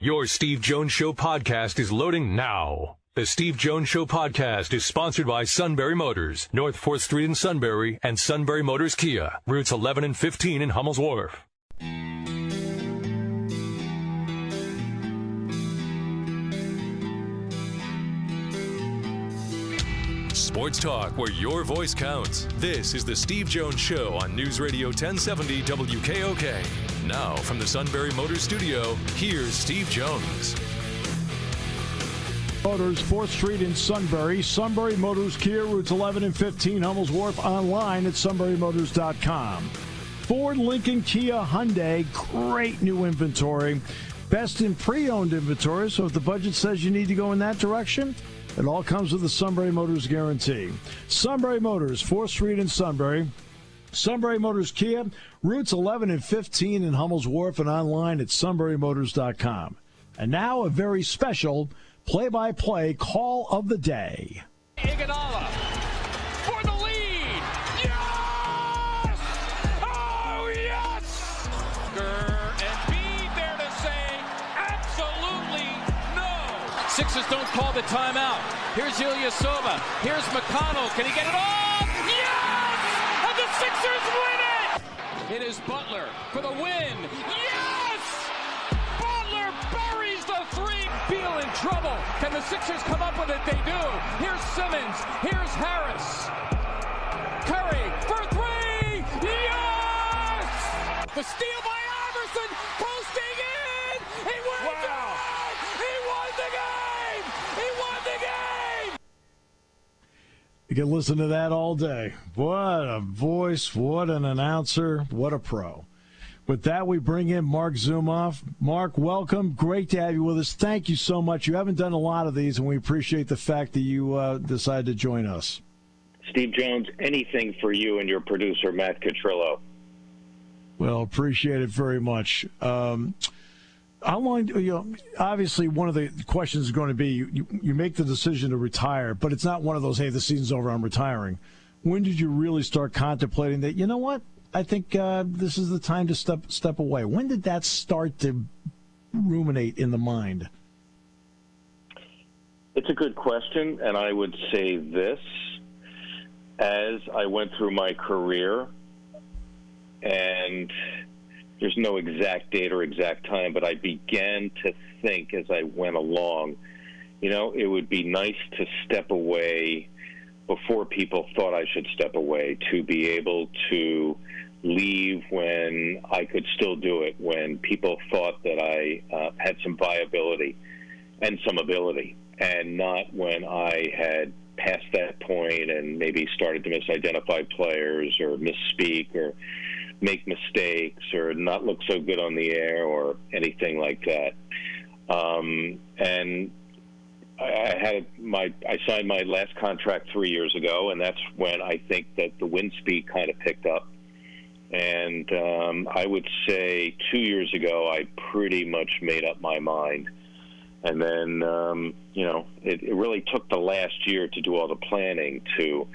Your Steve Jones Show podcast is loading now. The Steve Jones Show podcast is sponsored by Sunbury Motors, North 4th Street in Sunbury, and Sunbury Motors Kia, routes 11 and 15 in Hummel's Wharf. Sports talk where your voice counts. This is the Steve Jones Show on News Radio 1070 WKOK. Now from the Sunbury Motors studio, here's Steve Jones. Motors, 4th Street in Sunbury. Sunbury Motors Kia, routes 11 and 15, Hummel's Wharf, online at sunburymotors.com. Ford, Lincoln, Kia, Hyundai, great new inventory. Best in pre-owned inventory, so if the budget says you need to go in that direction, it all comes with the Sunbury Motors guarantee. Sunbury Motors, 4th Street in Sunbury. Sunbury Motors Kia, routes 11 and 15 in Hummel's Wharf, and online at sunburymotors.com. And now a very special play-by-play call of the day. Iguodala for the lead. Yes! Oh, yes! And be there to say absolutely no. Sixers don't call the timeout. Here's Ilyasova. Here's McConnell. Can he get it off? Yes! And the Sixers win it! It is Butler for the win. Yes! Butler buries the three. Beal in trouble. Can the Sixers come up with it? They do. Here's Simmons. Here's Harris. Curry for three. Yes! The steal by Iverson. Posting in. He won the game. He won the game. He won the game. You can listen to that all day. What a voice. What an announcer. What a pro. With that, we bring in Marc Zumoff. Marc, welcome. Great to have you with us. Thank you so much. You haven't done a lot of these, and we appreciate the fact that you decided to join us. Steve Jones, anything for you and your producer, Matt Catrillo. Well, appreciate it very much. How long, obviously one of the questions is going to be, you make the decision to retire, but it's not one of those, hey, the season's over, I'm retiring. When did you really start contemplating that, you know what? I think this is the time to step away. When did that start to ruminate in the mind? It's a good question, and I would say this. As I went through my career, and there's no exact date or exact time, but I began to think as I went along, it would be nice to step away before people thought I should step away, to be able to leave when I could still do it, when people thought that I had some viability and some ability, and not when I had passed that point and maybe started to misidentify players or misspeak or make mistakes or not look so good on the air or anything like that. And I signed my last contract 3 years ago, and that's when I think that the wind speed kind of picked up. And I would say 2 years ago, I pretty much made up my mind. And then, it really took the last year to do all the planning, to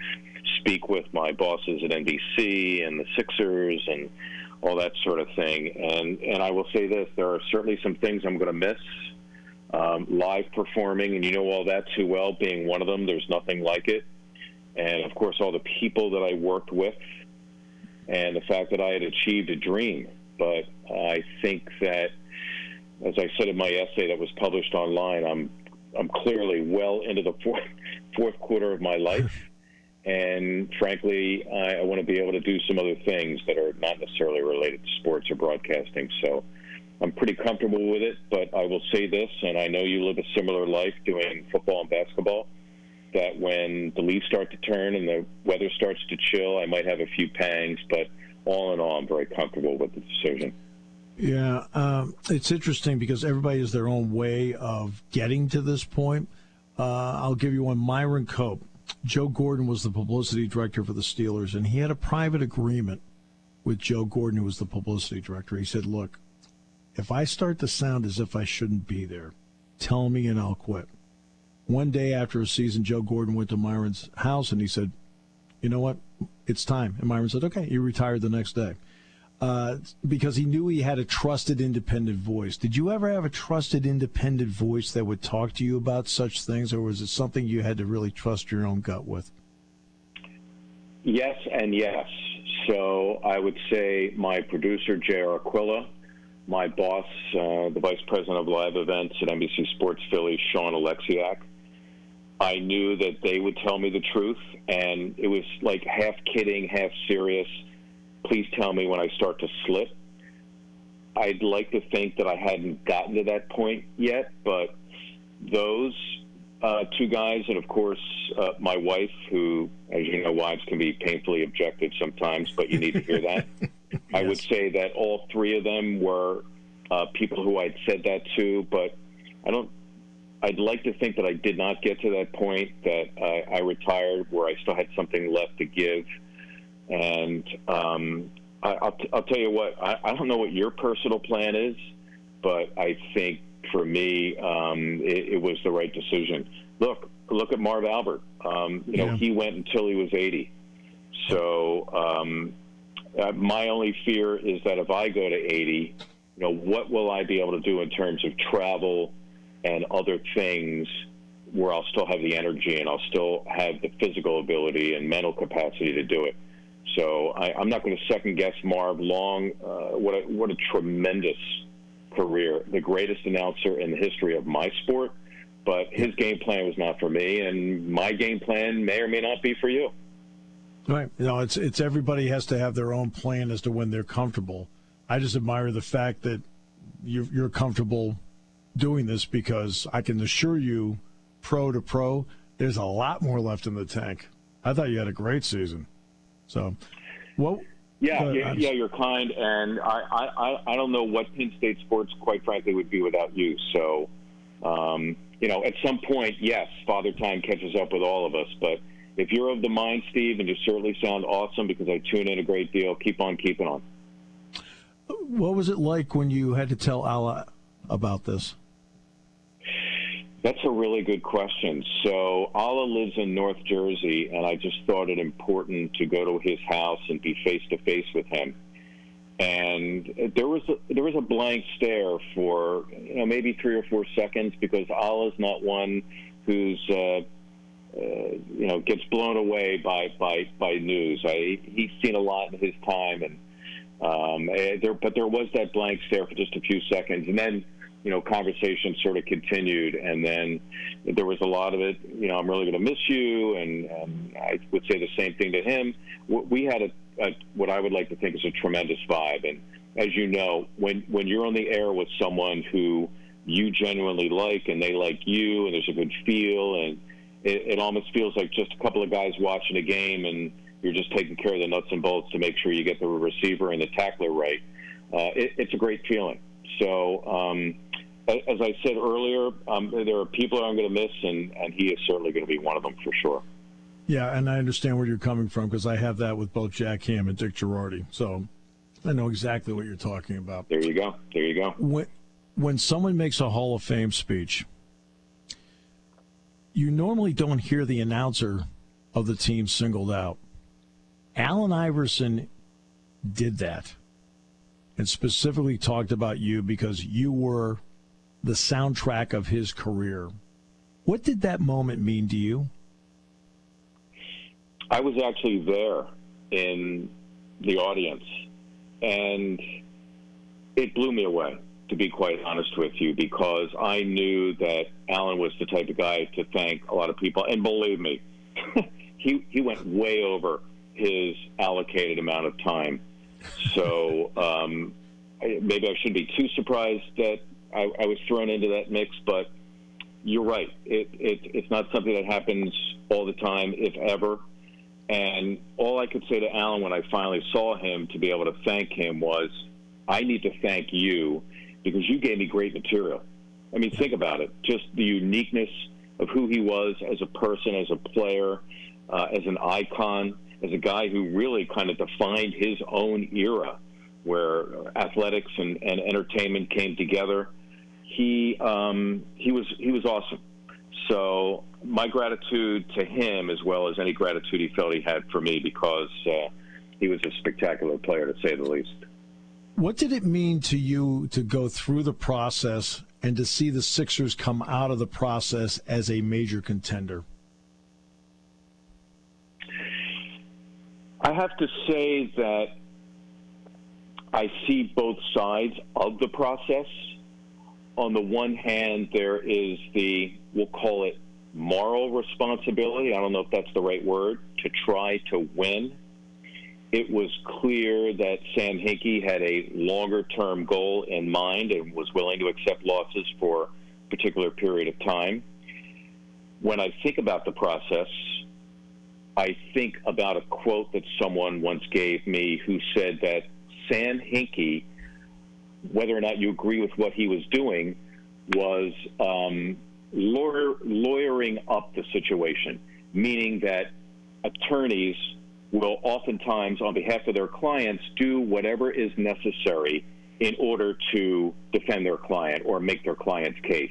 speak with my bosses at NBC and the Sixers and all that sort of thing. And I will say this, there are certainly some things I'm going to miss. Live performing, and you know all that too well, being one of them. There's nothing like it. And, of course, all the people that I worked with and the fact that I had achieved a dream. But I think that, as I said in my essay that was published online, I'm clearly well into the fourth quarter of my life. And, frankly, I want to be able to do some other things that are not necessarily related to sports or broadcasting. So I'm pretty comfortable with it, but I will say this, and I know you live a similar life doing football and basketball, that when the leaves start to turn and the weather starts to chill, I might have a few pangs, but all in all, I'm very comfortable with the decision. Yeah, it's interesting because everybody has their own way of getting to this point. I'll give you one. Myron Cope. Joe Gordon was the publicity director for the Steelers, and he had a private agreement with Joe Gordon, who was the publicity director. He said, look, if I start to sound as if I shouldn't be there, tell me and I'll quit. One day after a season, Joe Gordon went to Myron's house, and he said, you know what, it's time. And Myron said, okay, he retired the next day. because he knew he had a trusted independent voice. Did you ever have a trusted independent voice that would talk to you about such things, or was it something you had to really trust your own gut with? Yes and yes. So I would say my producer, J.R. Aquila, my boss, the vice president of live events at NBC Sports Philly, Sean Alexiak, I knew that they would tell me the truth, and it was like half kidding, half serious. Please tell me when I start to slip. I'd like to think that I hadn't gotten to that point yet, but those two guys, and of course my wife, who, as you know, wives can be painfully objective sometimes, but you need to hear that. Yes. I would say that all three of them were people who I'd said that to, but I'd like to think that I did not get to that point, that I retired where I still had something left to give. And I'll tell you what, I don't know what your personal plan is, but I think for me, it was the right decision. Look at Marv Albert. He went until he was 80. So my only fear is that if I go to 80, what will I be able to do in terms of travel and other things where I'll still have the energy and I'll still have the physical ability and mental capacity to do it. So I'm not going to second-guess Marv long. What a tremendous career, the greatest announcer in the history of my sport, but his game plan was not for me, and my game plan may or may not be for you. Right. It's everybody has to have their own plan as to when they're comfortable. I just admire the fact that you're comfortable doing this, because I can assure you, pro to pro, there's a lot more left in the tank. I thought you had a great season. So, well, you're kind, and I don't know what Penn State sports, quite frankly, would be without you. So, at some point, yes, Father Time catches up with all of us. But if you're of the mind, Steve, and you certainly sound awesome because I tune in a great deal, keep on keeping on. What was it like when you had to tell Alaa about this? That's a really good question. So Alaa lives in North Jersey, and I just thought it important to go to his house and be face-to-face with him. And there was a blank stare for maybe 3 or 4 seconds, because Alaa's not one who's gets blown away by news. He's seen a lot in his time, and but there was that blank stare for just a few seconds, and then conversation sort of continued, and then there was a lot of it. I'm really going to miss you, and I would say the same thing to him. We had what I would like to think is a tremendous vibe, and as you know, when you're on the air with someone who you genuinely like, and they like you, and there's a good feel, and it almost feels like just a couple of guys watching a game, and you're just taking care of the nuts and bolts to make sure you get the receiver and the tackler right. It's a great feeling. So, as I said earlier, there are people that I'm going to miss, and he is certainly going to be one of them for sure. Yeah, and I understand where you're coming from, because I have that with both Jack Ham and Dick Girardi. So I know exactly what you're talking about. There you go. There you go. When someone makes a Hall of Fame speech, you normally don't hear the announcer of the team singled out. Allen Iverson did that and specifically talked about you because you were the soundtrack of his career. What did that moment mean to you? I was actually there in the audience, and it blew me away, to be quite honest with you, because I knew that Allen was the type of guy to thank a lot of people. And believe me, he went way over his allocated amount of time. So maybe I shouldn't be too surprised that I was thrown into that mix, but you're right. It's not something that happens all the time, if ever. And all I could say to Allen when I finally saw him to be able to thank him was, I need to thank you because you gave me great material. I mean, think about it. Just the uniqueness of who he was as a person, as a player, as an icon, as a guy who really kind of defined his own era where athletics and entertainment came together. He was awesome. So my gratitude to him, as well as any gratitude he felt he had for me, because he was a spectacular player, to say the least. What did it mean to you to go through the process and to see the Sixers come out of the process as a major contender? I have to say that I see both sides of the process. On the one hand, there is we'll call it moral responsibility. I don't know if that's the right word, to try to win. It was clear that Sam Hinkie had a longer-term goal in mind and was willing to accept losses for a particular period of time. When I think about the process, I think about a quote that someone once gave me who said that Sam Hinkie, whether or not you agree with what he was doing, was lawyering up the situation, meaning that attorneys will oftentimes, on behalf of their clients, do whatever is necessary in order to defend their client or make their client's case.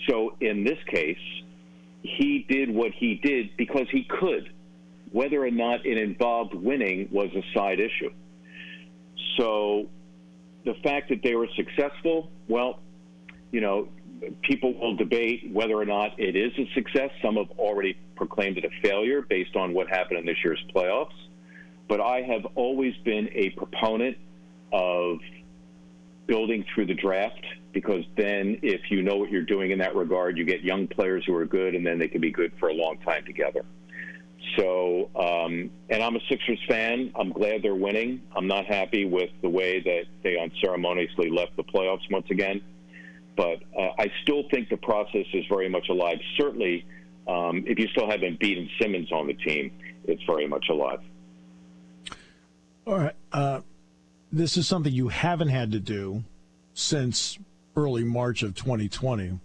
So in this case, he did what he did because he could. Whether or not it involved winning was a side issue. So the fact that they were successful, well, people will debate whether or not it is a success. Some have already proclaimed it a failure based on what happened in this year's playoffs. But I have always been a proponent of building through the draft, because then if you know what you're doing in that regard, you get young players who are good, and then they can be good for a long time together. So, and I'm a Sixers fan. I'm glad they're winning. I'm not happy with the way that they unceremoniously left the playoffs once again. But I still think the process is very much alive. Certainly, if you still have Embiid and Simmons on the team, it's very much alive. All right. This is something you haven't had to do since early March of 2020,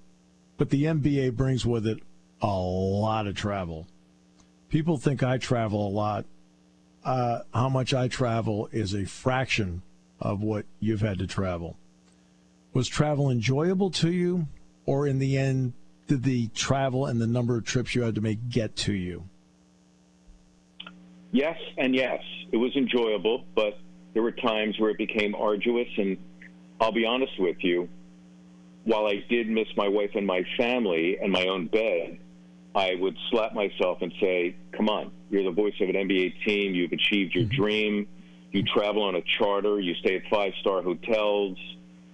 but the NBA brings with it a lot of travel. People think I travel a lot. How much I travel is a fraction of what you've had to travel. Was travel enjoyable to you, or in the end, did the travel and the number of trips you had to make get to you? Yes and yes. It was enjoyable, but there were times where it became arduous, and I'll be honest with you, while I did miss my wife and my family and my own bed, I would slap myself and say, come on, you're the voice of an NBA team, you've achieved your dream, you travel on a charter, you stay at 5-star hotels,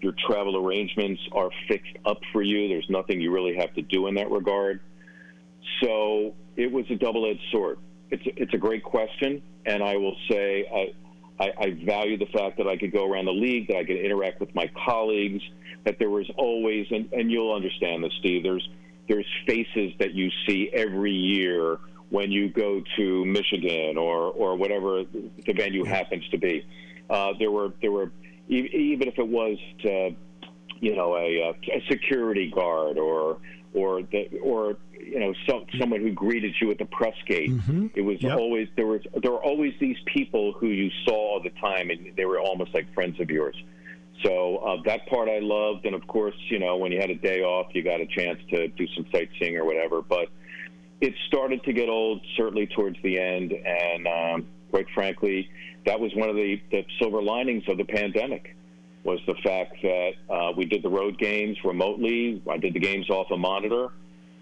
your travel arrangements are fixed up for you, there's nothing you really have to do in that regard. So it was a double-edged sword. It's a great question, and I will say I value the fact that I could go around the league, that I could interact with my colleagues, that there was always, and you'll understand this, Steve, there's faces that you see every year when you go to Michigan or whatever the venue happens to be. There were even if it was a security guard or someone who greeted you at the press gate. Mm-hmm. It was always there were always these people who you saw all the time, and they were almost like friends of yours. So that part I loved, and of course, when you had a day off, you got a chance to do some sightseeing or whatever. But it started to get old, certainly towards the end, and quite frankly, that was one of the silver linings of the pandemic, was the fact that we did the road games remotely. I did the games off a monitor,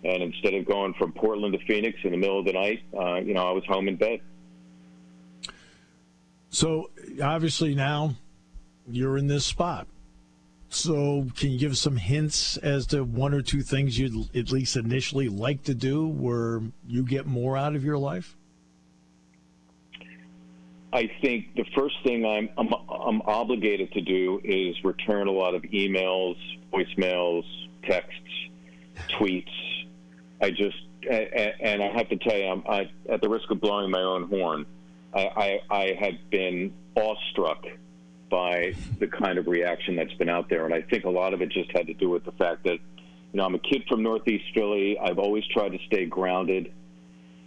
and instead of going from Portland to Phoenix in the middle of the night, I was home in bed. So obviously now you're in this spot. So can you give some hints as to one or two things you'd at least initially like to do where you get more out of your life? I think the first thing I'm obligated to do is return a lot of emails, voicemails, texts, tweets. And I have to tell you, I at the risk of blowing my own horn, I have been awestruck by the kind of reaction that's been out there. And I think a lot of it just had to do with the fact that, I'm a kid from Northeast Philly. I've always tried to stay grounded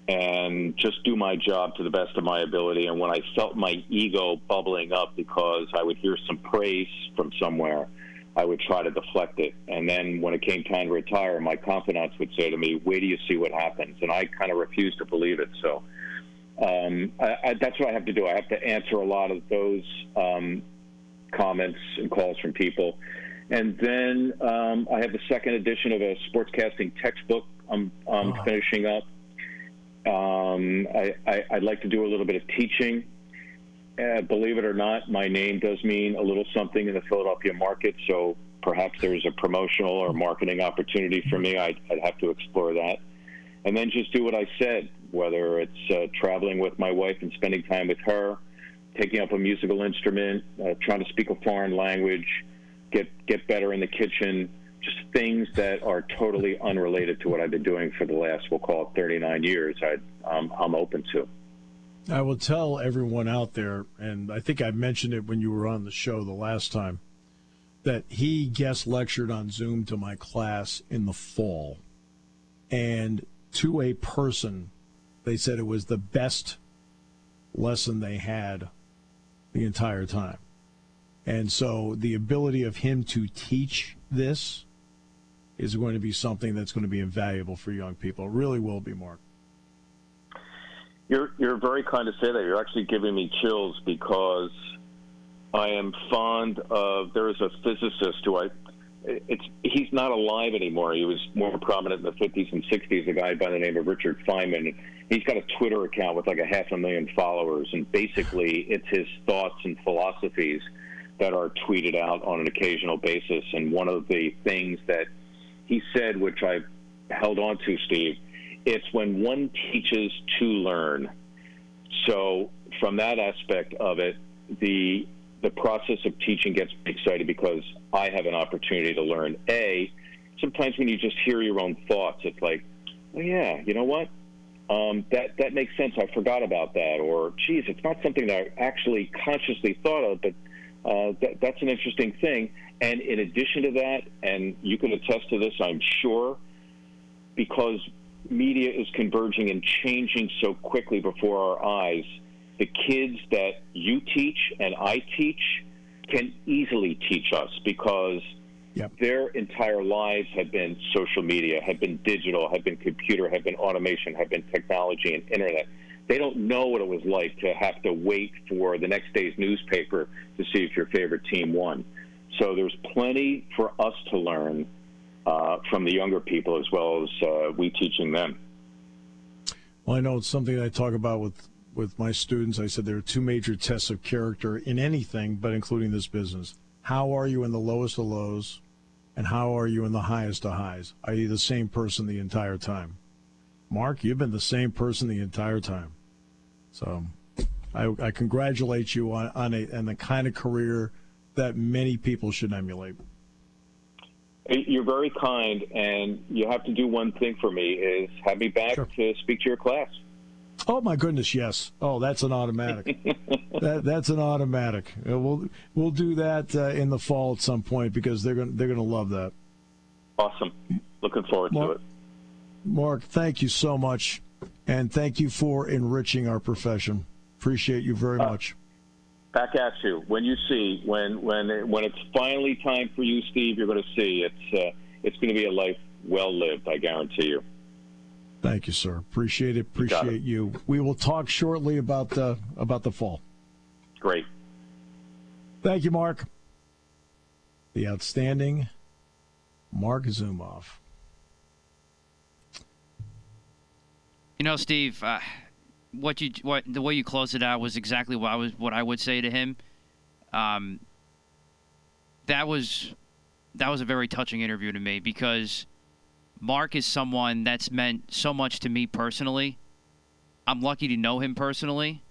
and just do my job to the best of my ability. And when I felt my ego bubbling up because I would hear some praise from somewhere, I would try to deflect it. And then when it came time to retire, my confidants would say to me, wait till you see what happens. And I kind of refused to believe it. So that's what I have to do. I have to answer a lot of those comments and calls from people. And then I have the second edition of a sportscasting textbook I'm finishing up. I'd like to do a little bit of teaching. Believe it or not, my name does mean a little something in the Philadelphia market, so perhaps there's a promotional or marketing opportunity for me. I'd have to explore that. And then just do what I said, whether it's traveling with my wife and spending time with her, taking up a musical instrument, trying to speak a foreign language, get better in the kitchen, just things that are totally unrelated to what I've been doing for the last, we'll call it 39 years, I'm open to. I will tell everyone out there, and I think I mentioned it when you were on the show the last time, that he guest lectured on Zoom to my class in the fall. And to a person, they said it was the best lesson they had the entire time. And so the ability of him to teach this is going to be something that's going to be invaluable for young people. It really will be, Mark. You're very kind to say that. You're actually giving me chills because I am fond of. There is a physicist who he's not alive anymore. He was more prominent in the 50s and 60s. A guy by the name of Richard Feynman. He's got a Twitter account with like 500,000 followers, and basically it's his thoughts and philosophies that are tweeted out on an occasional basis. And one of the things that he said, which I've held on to, Steve, it's when one teaches to learn. So from that aspect of it, the process of teaching gets me excited because I have an opportunity to learn. Sometimes when you just hear your own thoughts, it's like, oh yeah, you know what? That makes sense. I forgot about that. Or, geez, it's not something that I actually consciously thought of, but that's an interesting thing. And in addition to that, and you can attest to this, I'm sure, because media is converging and changing so quickly before our eyes, the kids that you teach and I teach can easily teach us because their entire lives have been social media, have been digital, have been computer, have been automation, have been technology and internet. They don't know what it was like to have to wait for the next day's newspaper to see if your favorite team won. So there's plenty for us to learn from the younger people as well as we teaching them. Well, I know it's something I talk about with my students. I said there are two major tests of character in anything, but including this business. How are you in the lowest of lows, and how are you in the highest of highs? Are you the same person the entire time? Mark, you've been the same person the entire time. So I congratulate you on the kind of career that many people should emulate. You're very kind, and you have to do one thing for me, is have me back to speak to your class. Oh, my goodness, yes. Oh, that's an automatic. That's an automatic. We'll do that in the fall at some point because they're going to love that. Awesome. Looking forward to it. Mark, thank you so much, and thank you for enriching our profession. Appreciate you very much. Back at you. When you see, when it's finally time for you, Steve, you're going to see it's going to be a life well lived, I guarantee you. Thank you, sir. Appreciate it. Appreciate you. We will talk shortly about the fall. Great. Thank you, Mark. The outstanding Marc Zumoff. You know, Steve, the way you closed it out was exactly what I would say to him. That was a very touching interview to me because Mark is someone that's meant so much to me personally. I'm lucky to know him personally.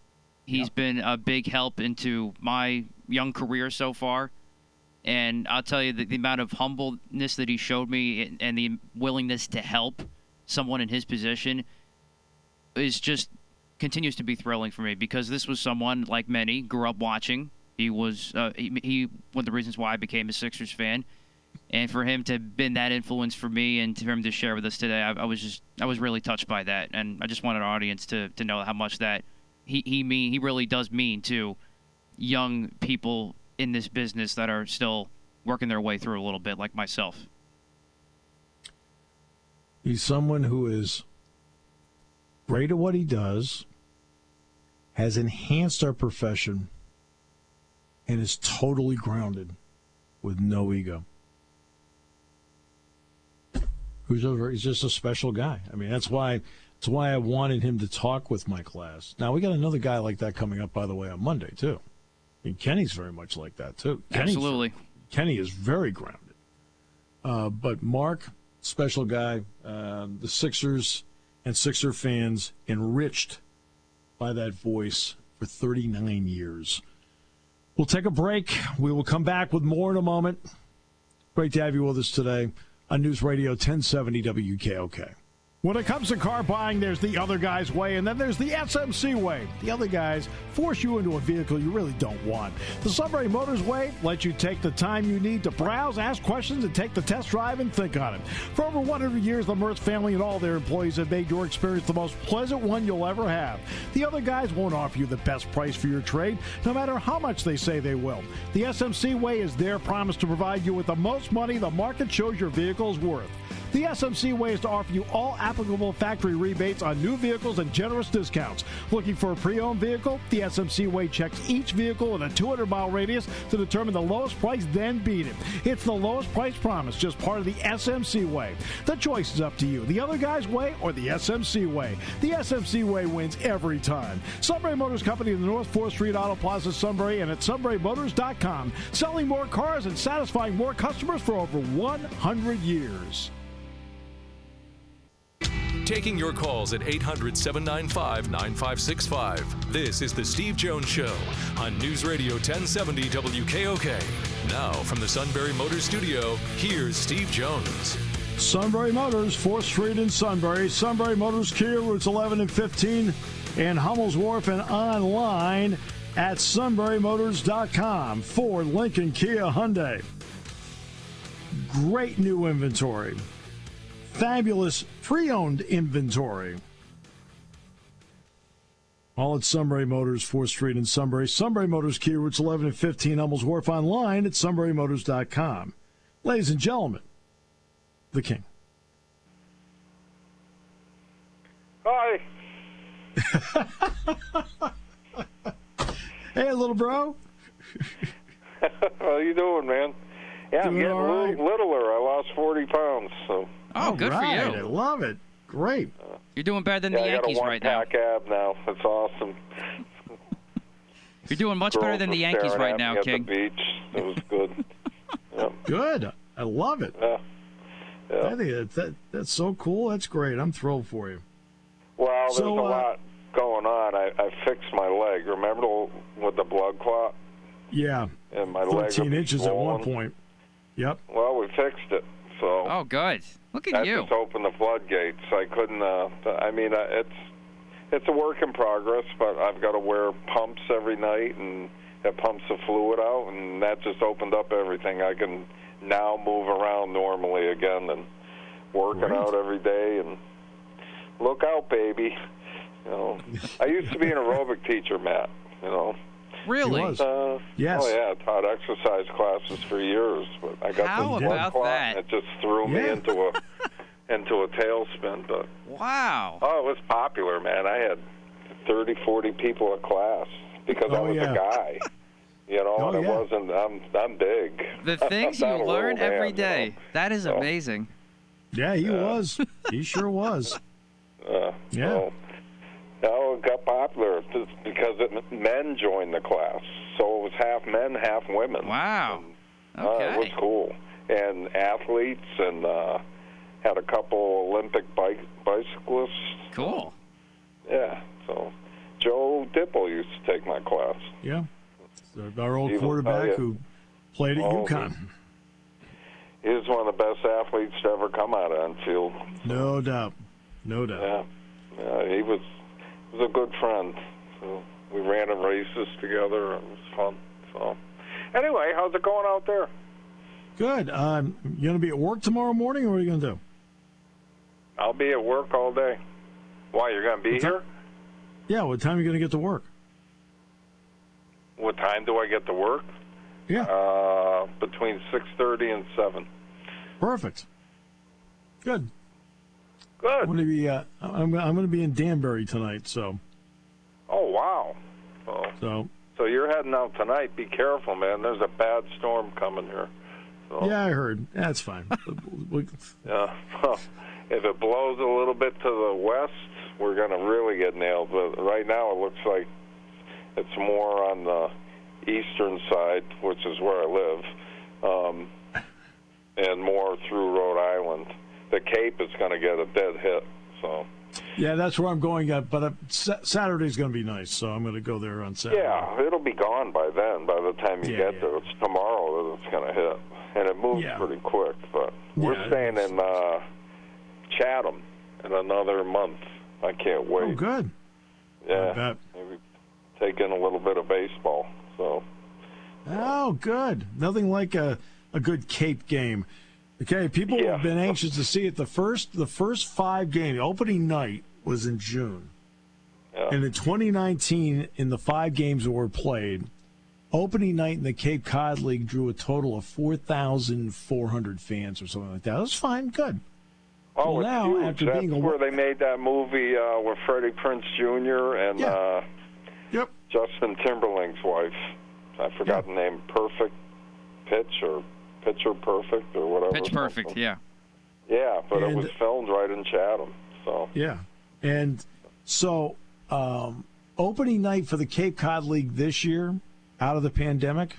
He's been a big help into my young career so far. And I'll tell you, the amount of humbleness that he showed me and the willingness to help someone in his position is just continues to be thrilling for me because this was someone, like many, grew up watching. He was he one of the reasons why I became a Sixers fan. And for him to have been that influence for me and for him to share with us today, I was really touched by that. And I just wanted our audience to know how much that he really does mean to young people in this business that are still working their way through a little bit, like myself. He's someone who is great at what he does, has enhanced our profession, and is totally grounded with no ego. He's just a special guy. I mean, that's why I wanted him to talk with my class. Now, we got another guy like that coming up, by the way, on Monday, too. I mean, Kenny's very much like that, too. Absolutely. Kenny is very grounded. But Mark, special guy. The Sixers and Sixer fans enriched by that voice for 39 years. We'll take a break. We will come back with more in a moment. Great to have you with us today on News Radio 1070 WKOK. When it comes to car buying, there's the other guy's way, and then there's the SMC way. The other guys force you into a vehicle you really don't want. The Sunbury Motors way lets you take the time you need to browse, ask questions, and take the test drive and think on it. For over 100 years, the Mertz family and all their employees have made your experience the most pleasant one you'll ever have. The other guys won't offer you the best price for your trade, no matter how much they say they will. The SMC way is their promise to provide you with the most money the market shows your vehicle is worth. The SMC way is to offer you all applicable factory rebates on new vehicles and generous discounts. Looking for a pre-owned vehicle? The SMC way checks each vehicle in a 200-mile radius to determine the lowest price, then beat it. It's the lowest price promise, just part of the SMC way. The choice is up to you, the other guy's way or the SMC way. The SMC way wins every time. Sunbury Motors Company in the North 4th Street Auto Plaza, Sunbury, and at sunburymotors.com. Selling more cars and satisfying more customers for over 100 years. Taking your calls at 800-795-9565. This is The Steve Jones Show on News Radio 1070 WKOK. Now, from the Sunbury Motors Studio, here's Steve Jones. Sunbury Motors, 4th Street in Sunbury. Sunbury Motors Kia, routes 11 and 15 in Hummel's Wharf, and online at sunburymotors.com. Ford, Lincoln, Kia, Hyundai. Great new inventory. Fabulous pre-owned inventory. All at Sunbury Motors, 4th Street in Sunbury. Sunbury Motors Kia, routes 11 and 15, Hummels Wharf, online at sunburymotors.com. Ladies and gentlemen, the King. Hi. Hey, little bro. How you doing, man? Yeah, I'm getting a little littler. I lost 40 pounds, so... Oh, good for you. I love it. Great. You're doing better than the Yankees right now. I got a one-pack ab now. That's awesome. You're doing much better than the Yankees right now, King. At the beach. It was good. Yep. Good. I love it. Yeah. I think that's so cool. That's great. I'm thrilled for you. Well, there's a lot going on. I fixed my leg. Remember with the blood clot? Yeah. And my 13 inches at one point. Yep. Well, we fixed it. So oh, good. Look at that you. That just opened the floodgates. I couldn't. It's a work in progress, but I've got to wear pumps every night, and it pumps the fluid out, and that just opened up everything. I can now move around normally again and working out every day. And look out, baby. You know, I used to be an aerobic teacher, Matt. You know. Really? Yes. Oh yeah, I taught exercise classes for years, but I got this blood clot, and it just threw me into a tailspin. But wow! Oh, it was popular, man. I had 30, 40 people at class because I was a guy. You know, and it wasn't. I'm big. The things you learn every day. You know? That is amazing. Yeah, he was. He sure was. No, it got popular because men joined the class. So it was half men, half women. Wow. And, it was cool. And athletes, and had a couple Olympic bicyclists. Cool. Yeah. So Joe Dipple used to take my class. Yeah. Our old quarterback who played at UConn. He was one of the best athletes to ever come out of Enfield. No doubt. Yeah. He was a good friend. So we ran in races together. It was fun. So anyway, how's it going out there? Good. You going to be at work tomorrow morning, or what are you going to do? I'll be at work all day. Why, you're going to be here? Yeah, what time are you going to get to work? What time do I get to work? Yeah. Between 6:30 and 7. Perfect. Good. Good. I'm going to be. I'm going to be in Danbury tonight. So. Oh wow. So So you're heading out tonight. Be careful, man. There's a bad storm coming here. So, Yeah, I heard. That's fine. yeah. If it blows a little bit to the west, we're going to really get nailed. But right now it looks like it's more on the eastern side, which is where I live, and more through Rhode Island. The Cape is going to get a dead hit. So. Yeah, that's where I'm going. But Saturday's going to be nice, so I'm going to go there on Saturday. Yeah, it'll be gone by then. By the time you get there, it's tomorrow that it's going to hit, and it moves pretty quick. But we're staying in Chatham in another month. I can't wait. Oh, good. Yeah, maybe take in a little bit of baseball. So. Oh, good. Nothing like a good Cape game. Okay, people have been anxious to see it. The first 5 games, opening night was in June. Yeah. And in 2019, in the 5 games that were played, opening night in the Cape Cod League drew a total of 4,400 fans or something like that. That was fine, good. Oh, well, it's now, huge. after That's being where they made that movie with Freddie Prinze Jr. and Justin Timberlake's wife. I forgot the name. Perfect Pitch or Pitcher Perfect or whatever. Pitch Perfect, yeah. Yeah, but it was filmed right in Chatham. So yeah, and so opening night for the Cape Cod League this year, out of the pandemic,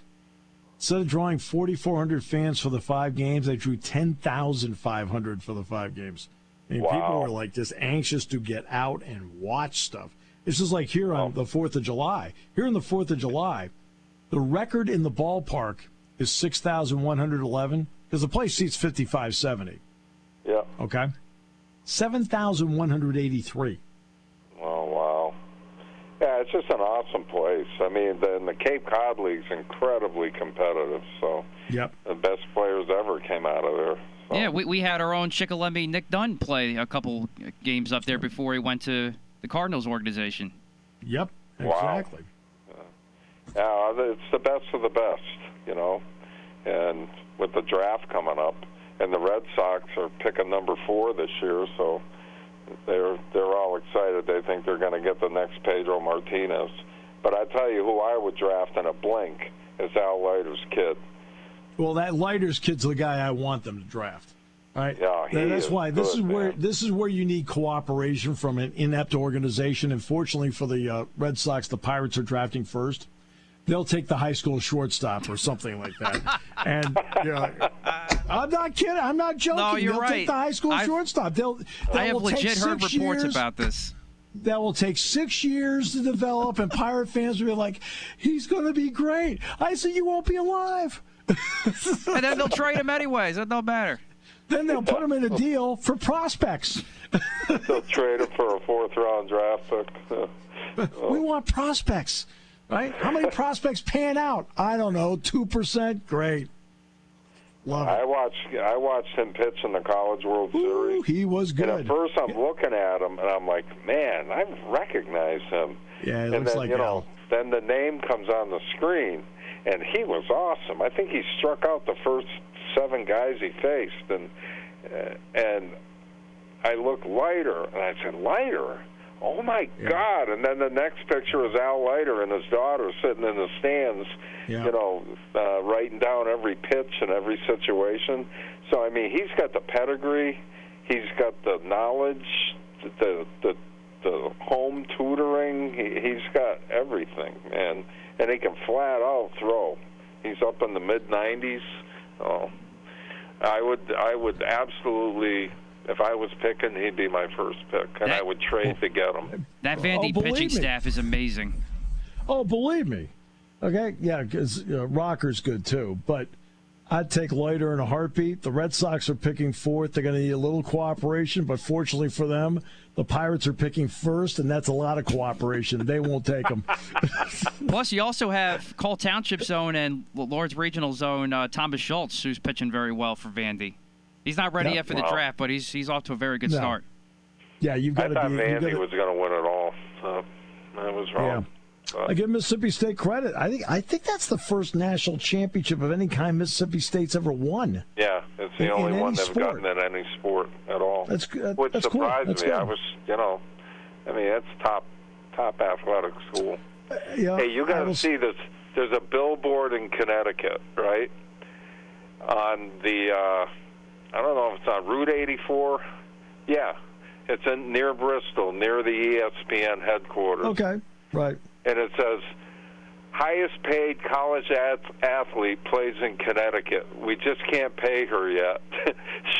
instead of drawing 4,400 fans for the 5 games, they drew 10,500 for the 5 games. I mean, people were like just anxious to get out and watch stuff. It's just like here on the 4th of July. Here on the 4th of July, the record in the ballpark is 6,111 because the place seats 5,570. Yeah. Okay. 7,183. Oh, wow. Yeah, it's just an awesome place. I mean, the Cape Cod League's incredibly competitive, so the best players ever came out of there. So. Yeah, we had our own Chickalemmy Nick Dunn play a couple games up there before he went to the Cardinals organization. Yep, exactly. Wow. Yeah, it's the best of the best, you know. And with the draft coming up, and the Red Sox are picking number 4 this year, so they're all excited. They think they're going to get the next Pedro Martinez. But I tell you who I would draft in a blink is Al Leiter's kid. Well, that Leiter's kid's the guy I want them to draft. All right? Yeah, that's why this good, is where you need cooperation from an inept organization. And fortunately for the Red Sox, the Pirates are drafting first. They'll take the high school shortstop or something like that. And I'm not kidding. I'm not joking. No, you're They'll take the high school shortstop. I have legit heard reports about this. That will take 6 years to develop, and Pirate fans will be like, he's going to be great. I said, you won't be alive. And then they'll trade him anyways. It don't matter. Then they'll put him in a deal for prospects. They'll trade him for a 4th-round draft pick. We want prospects. Right? How many prospects pan out? I don't know, 2%? Great. Love it. I watched him pitch in the College World Series. He was good. And at first I'm looking at him, and I'm like, man, I recognize him. Yeah, it and looks then, like Al. Then the name comes on the screen, and he was awesome. I think he struck out the first 7 guys he faced, and I looked Leiter, and I said, Leiter? Oh, my God. And then the next picture is Al Leiter and his daughter sitting in the stands, writing down every pitch and every situation. So, I mean, he's got the pedigree. He's got the knowledge, the home tutoring. He's got everything, man. And he can flat out throw. He's up in the mid-90s. Oh, I would absolutely... If I was picking, he'd be my first pick, and I would trade to get him. That Vandy pitching staff is amazing. Oh, believe me. Okay, yeah, because Rocker's good too, but I'd take Leiter in a heartbeat. The Red Sox are picking 4th. They're going to need a little cooperation, but fortunately for them, the Pirates are picking 1st, and that's a lot of cooperation. They won't take them. Plus, you also have Cole Township Zone and Lord's Regional Zone Thomas Schultz, who's pitching very well for Vandy. He's not ready yet for the draft, but he's off to a very good start. Yeah, you've got to be. I thought Vandy was going to win it all. So I was wrong. Yeah. I give Mississippi State credit. I think that's the first national championship of any kind Mississippi State's ever won. Yeah, it's the only one they've gotten in any sport at all. That's Which that's surprised cool. me. I was, that's top athletic school. Hey, you got to see this. There's a billboard in Connecticut, right? On the, I don't know if it's on Route 84. Yeah, it's near Bristol, near the ESPN headquarters. Okay, right. And it says, highest paid college athlete plays in Connecticut. We just can't pay her yet.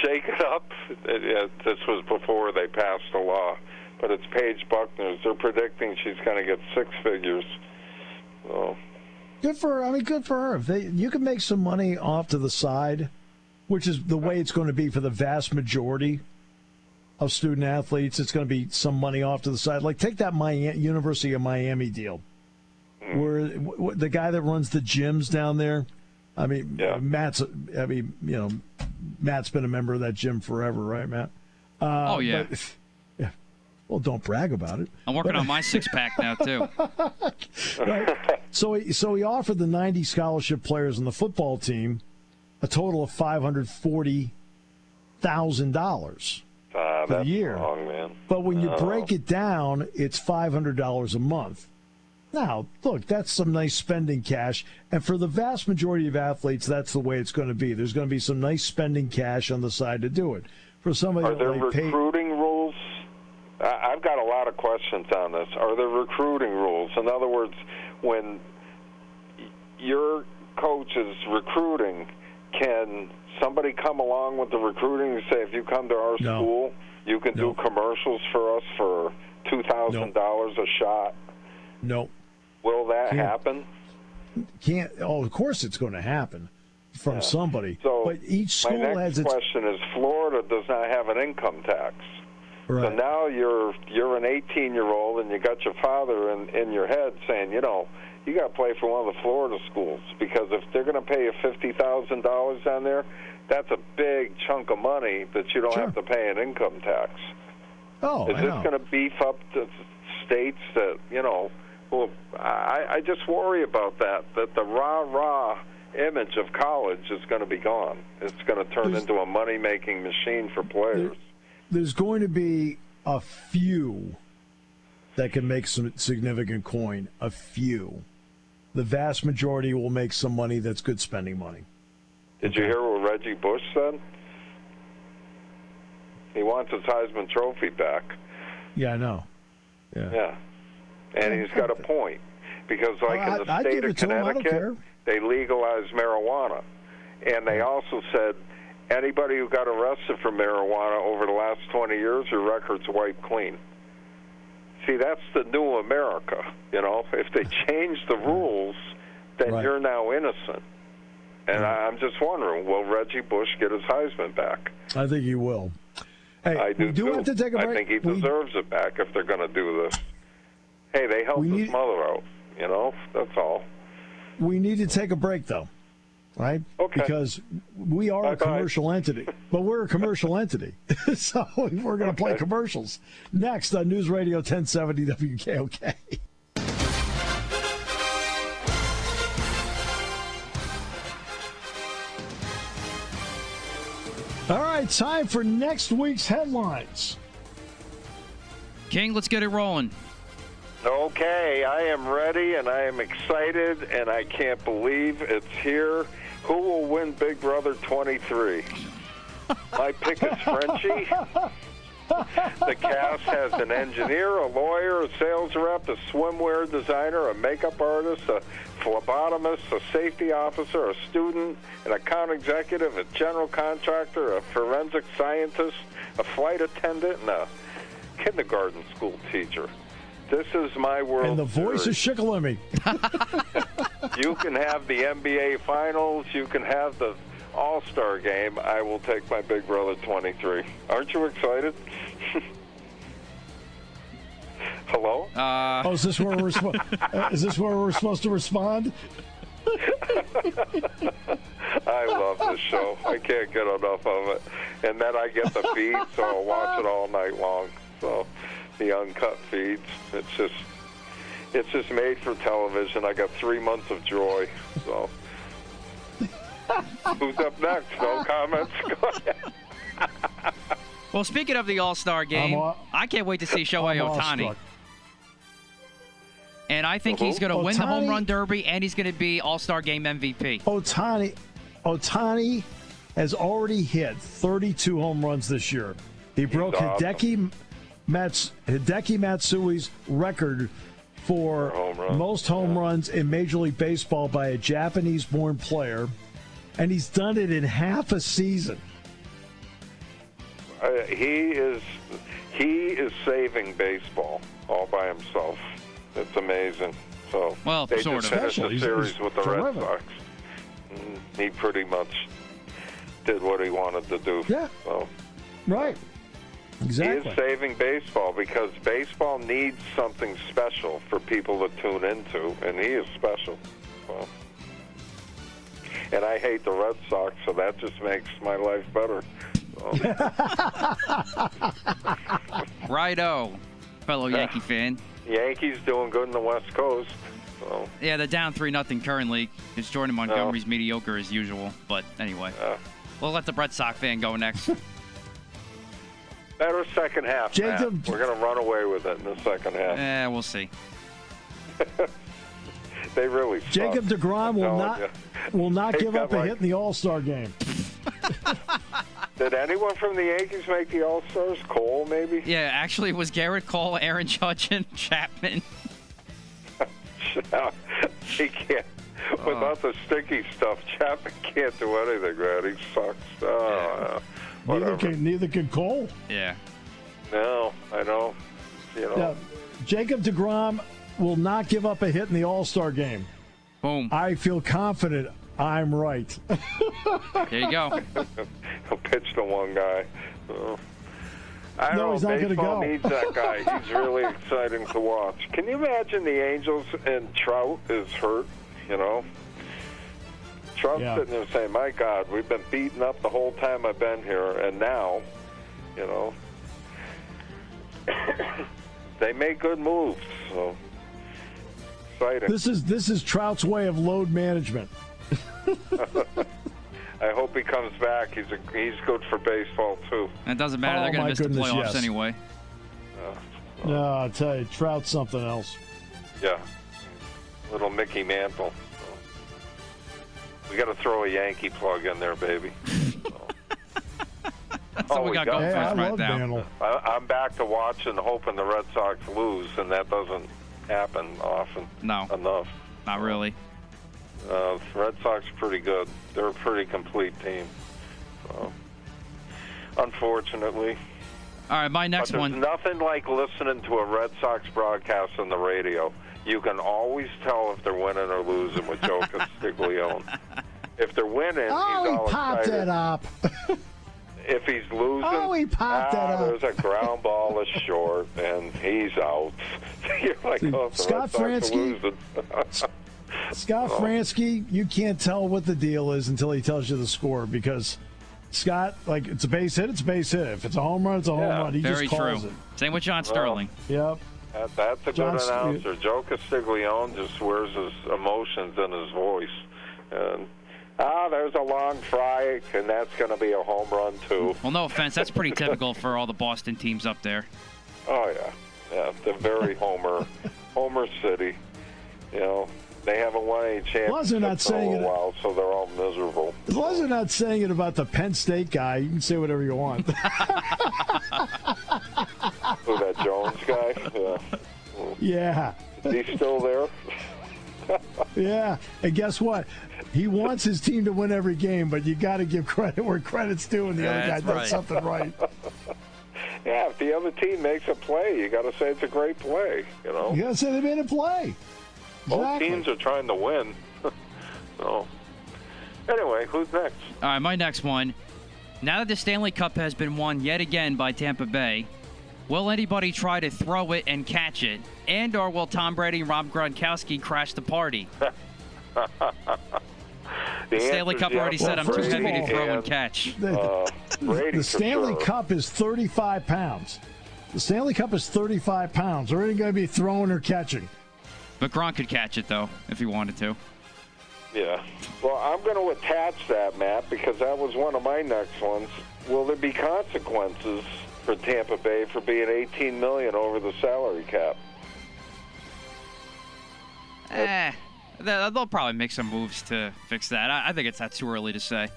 Shake it up. This was before they passed the law. But it's Paige Buckner's. They're predicting she's going to get six figures. So. Good for her. I mean, good for her. You can make some money off to the side, which is the way it's going to be for the vast majority of student athletes. It's going to be some money off to the side. Like, take that University of Miami deal, where the guy that runs the gyms down there, I mean, Matt's been a member of that gym forever, right, Matt? Oh, yeah. But, yeah. Well, don't brag about it. I'm working on my six-pack now, too. Right. So he offered the 90 scholarship players on the football team a total of $540,000 for the year. Wrong, man. But when you break it down, it's $500 a month. Now, look, that's some nice spending cash. And for the vast majority of athletes, that's the way it's going to be. There's going to be some nice spending cash on the side to do it. For somebody Are there recruiting rules? I've got a lot of questions on this. Are there recruiting rules? In other words, when your coach is recruiting, can somebody come along with the recruiting and say, if you come to our school, you can do commercials for us for $2,000 a shot? No. Will that happen? Can't. Oh, of course it's going to happen from somebody. So but each school my has next its question is, Florida does not have an income tax. Right. So now you're an 18-year-old and you got your father in your head saying, you got to play for one of the Florida schools, because if they're going to pay you $50,000 down there, that's a big chunk of money that you don't have to pay an income tax. Oh, is this going to beef up the states that, well, I just worry about that the rah-rah image of college is going to be gone. It's going to turn into a money-making machine for players. There's going to be a few that can make some significant coin. A few. The vast majority will make some money that's good spending money. Did you hear what Reggie Bush said? He wants his Heisman Trophy back. Yeah, I know. Yeah. And he's got a point. Because, in the state of Connecticut, they legalized marijuana. And they also said, anybody who got arrested for marijuana over the last 20 years, your record's wiped clean. See, that's the new America. If they change the rules, then you're now innocent. And I'm just wondering, will Reggie Bush get his Heisman back? I think he will. Hey, I do too. Have to take a break. I think he deserves it back if they're going to do this. Hey, they helped his mother out. That's all. We need to take a break, though. Right? Okay. Because we are a commercial entity. But we're a commercial entity. So we're going to play commercials. Next on News Radio 1070 WKOK. All right, time for next week's headlines. King, let's get it rolling. Okay, I am ready, and I am excited, and I can't believe it's here. Who will win Big Brother 23? My pick is Frenchie. The cast has an engineer, a lawyer, a sales rep, a swimwear designer, a makeup artist, a phlebotomist, a safety officer, a student, an account executive, a general contractor, a forensic scientist, a flight attendant, and a kindergarten school teacher. This is my world. And the voice is Shikellamy. You can have the NBA Finals. You can have the All-Star Game. I will take my Big Brother 23. Aren't you excited? Hello? Is this where we're supposed to respond? I love this show. I can't get enough of it. And then I get the feed, so I'll watch it all night long. So the uncut feeds. It's just made for television. I got 3 months of joy. So who's up next? No comments? Go ahead. Well, speaking of the All-Star Game, I can't wait to see Shohei Ohtani. And I think he's going to win the home run derby, and he's going to be All-Star Game MVP. Ohtani has already hit 32 home runs this year. He broke Hideki Matsui's record for most home runs in Major League Baseball by a Japanese-born player, and he's done it in half a season. He is saving baseball all by himself. It's amazing. So they just finished the series with the Red Sox. He pretty much did what he wanted to do. Yeah. So, right. Exactly. He is saving baseball because baseball needs something special for people to tune into, and he is special. Well, and I hate the Red Sox, so that just makes my life better. So. Righto, fellow Yankee fan. Yankees doing good in the West Coast. So. Yeah, they're down 3-0 currently. It's Jordan Montgomery's mediocre as usual. But anyway, we'll let the Red Sox fan go next. Better second half, Jacob. Matt. We're going to run away with it in the second half. We'll see. They really suck. Jacob deGrom will not give up a hit in the All-Star game. Did anyone from the Yankees make the All-Stars? Cole, maybe? Yeah, actually, it was Garrett Cole, Aaron Judge, and Chapman. He can't. Without the sticky stuff, Chapman can't do anything, man. He sucks. Neither can Cole. Yeah. No, I know. Yeah. Jacob deGrom will not give up a hit in the All-Star game. Boom. I feel confident I'm right. There you go. He'll pitch to one guy. I don't know. He's not going to go. Baseball needs that guy. He's really exciting to watch. Can you imagine the Angels and Trout is hurt, Trout's sitting there saying, my God, we've been beaten up the whole time I've been here, and now, they make good moves. So exciting. This is Trout's way of load management. I hope he comes back. He's good for baseball too. It doesn't matter. They're going to miss the playoffs anyway. No, I'll tell you, Trout's something else. Yeah, little Mickey Mantle. We got to throw a Yankee plug in there, baby. That's all we got going for us right now. I'm back to watching, hoping the Red Sox lose, and that doesn't happen often. No, enough. Not really. The Red Sox are pretty good. They're a pretty complete team. So, unfortunately. All right, my next one. There's nothing like listening to a Red Sox broadcast on the radio. You can always tell if they're winning or losing with Joe Castiglione. If they're winning, he's all popped excited. it up. If he's losing, he popped it up. There's a ground ball is short, and he's out. You're like, Scott Fransky. Scott Fransky, you can't tell what the deal is until he tells you the score, because Scott, it's a base hit, it's a base hit. If it's a home run, it's a home run. He just calls it. Same with John Sterling. Yep. That's a good announcer. Joe Castiglione just wears his emotions in his voice. And there's a long fry, and that's going to be a home run, too. Well, no offense. That's pretty typical for all the Boston teams up there. Oh, yeah. Yeah, they're very Homer City. They haven't won any championships in a while, so they're all miserable. As long as they're not saying it about the Penn State guy, you can say whatever you want. Who, that Jones guy? Yeah. Is he still there? Yeah. And guess what? He wants his team to win every game, but you got to give credit where credit's due, and the other guy does something right. Yeah, if the other team makes a play, you got to say it's a great play. You got to say they made a play. Both teams are trying to win. So, anyway, who's next? All right, my next one. Now that the Stanley Cup has been won yet again by Tampa Bay, will anybody try to throw it and catch it? And or will Tom Brady and Rob Gronkowski crash the party? The Stanley Cup already said I'm too heavy to throw and catch. The Stanley Cup is 35 pounds. The Stanley Cup is 35 pounds. There ain't going to be throwing or catching. But Gronk could catch it, though, if he wanted to. Yeah. Well, I'm going to attach that, Matt, because that was one of my next ones. Will there be consequences for Tampa Bay for being $18 million over the salary cap? They'll probably make some moves to fix that. I think it's not too early to say.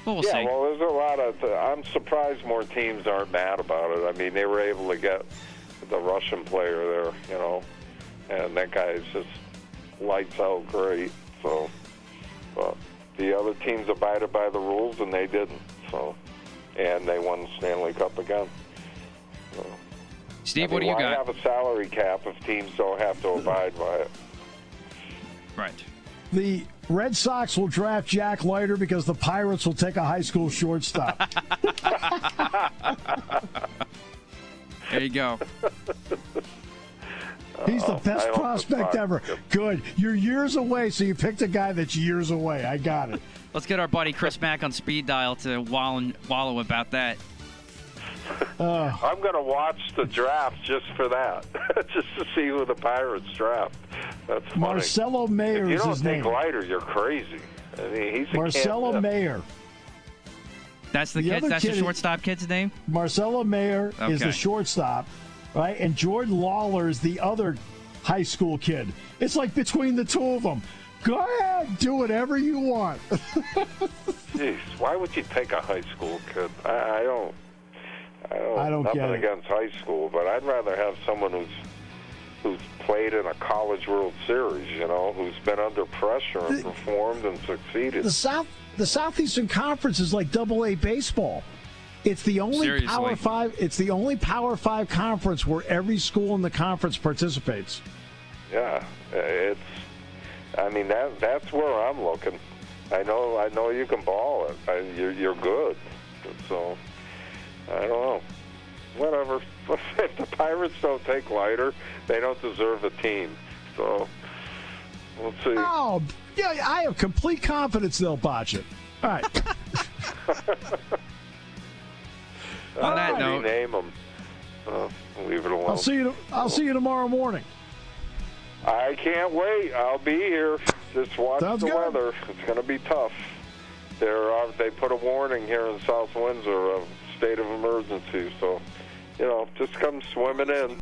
But we'll see. Yeah, well, there's a lot of... I'm surprised more teams aren't mad about it. I mean, they were able to get the Russian player there, you know, and that guy is just lights out great. So, but the other teams abided by the rules, and they didn't. So, and they won the Stanley Cup again. So, Steve, what do you got? Why have a salary cap if teams don't have to abide by it? Right. The Red Sox will draft Jack Leiter because the Pirates will take a high school shortstop. There you go. He's the best prospect ever. Good. You're years away, so you picked a guy that's years away. I got it. Let's get our buddy Chris Mack on speed dial to wallow about that. I'm going to watch the draft just for that, just to see who the Pirates draft. That's funny. Marcelo Mayer is his name. If you don't take Leiter, you're crazy. I mean, he's a Marcelo Mayer. That's the kid. That's the shortstop kid's name. Marcelo Mayer is the shortstop, right? And Jordan Lawler is the other high school kid. It's like between the two of them. Go ahead, do whatever you want. Jeez, why would you take a high school kid? I don't get nothing it. against high school, but I'd rather have someone who's played in a College World Series, you know, who's been under pressure and performed and succeeded. The Southeastern Conference is like Double-A baseball. It's the only Power 5. It's the only Power 5 conference where every school in the conference participates. Yeah, I mean that's where I'm looking. I know you can ball it. You're good. So I don't know. Whatever. If the Pirates don't take Leiter, they don't deserve a team. So we'll see. Oh, yeah, I have complete confidence they'll botch it. All right. On that note, rename them. Leave it alone. I'll see you tomorrow morning. I can't wait. I'll be here. Just watch Sounds the good. weather. It's going to be tough. They put a warning here in South Windsor of state of emergency. So, you know, just come swimming in.